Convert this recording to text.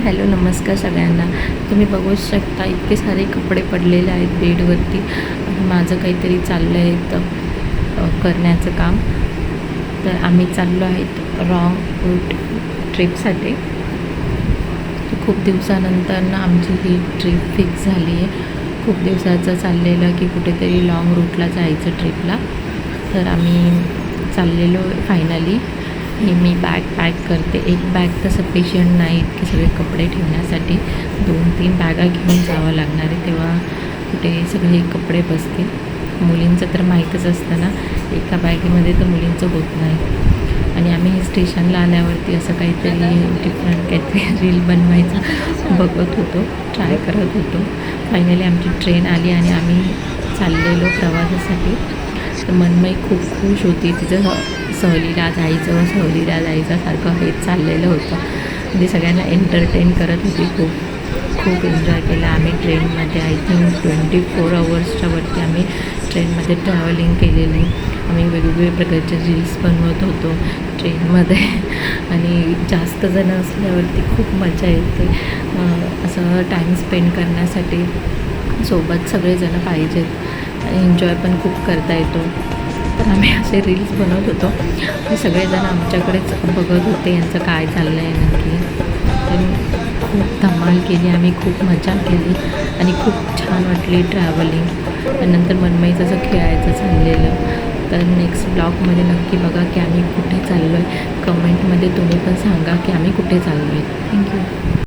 Hello नमस्कार सगळ्यांना. तुम्ही बघू शकता इतके सारे कपडे पडलेले आहेत बेडवरती. माझं काहीतरी चाललं आहे तर करण्याचं काम. तर आम्ही चाललो आहेत रॉंग रूट ट्रिपसाठी. खूप दिवसानंतर ना आमची ही ट्रिप फिक्स झाली आहे. खूप दिवसाचं चाललेलं की कुठेतरी लाँग रूटला जायचं ट्रिपला. तर आम्ही चाललेलो फायनली. ही मी बॅग पॅक करते. एक बॅग तर सफिशियंट नाही इतके सगळे कपडे ठेवण्यासाठी. 2-3 बॅगा घेऊन जावं लागणार आहे, तेव्हा कुठे सगळे कपडे बसतील. मुलींचं तर माहीतच असतं ना, एका बॅगेमध्ये तर मुलींचं होत नाही. आणि आम्ही स्टेशनला आल्यावरती असं काहीतरी डिफरंट काहीतरी रील बनवायचं बघत होतो, ट्राय करत होतो. फायनली आमची ट्रेन आली आणि आम्ही चाललेलो प्रवासासाठी. तर मनमयी खूप खुश होती. तिचं सहलीला जायचं सारखं हेच चाललेलं होतं. म्हणजे सगळ्यांना एंटरटेन करत होती. खूप एन्जॉय केलं आम्ही ट्रेनमध्ये. आय थिंक 24 अवर्सच्या वरती आम्ही ट्रेनमध्ये ट्रॅव्हलिंग केलेली. आम्ही वेगवेगळे प्रकारचे रील्स बनवत होतो ट्रेनमध्ये. आणि जास्त जणं असल्यावरती खूप मजा येते. असं टाईम स्पेंड करण्यासाठी सोबत सगळेजणं पाहिजेत. एन्जॉय पण खूप करता येतो. तर आम्ही असे रील्स बनवत होतो आणि सगळेजण आमच्याकडेच बघत होते यांचं काय चाललं आहे नक्की. तर खूप धमाल केली आम्ही, खूप मजा केली आणि खूप छान वाटली ट्रॅव्हलिंग. नंतर मनमयीचं असं खेळायचं चाललेलं. तर नेक्स्ट ब्लॉगमध्ये नक्की बघा की आम्ही कुठे चाललो आहे. कमेंटमध्ये तुम्ही पण सांगा की आम्ही कुठे चाललो आहे. थँक्यू.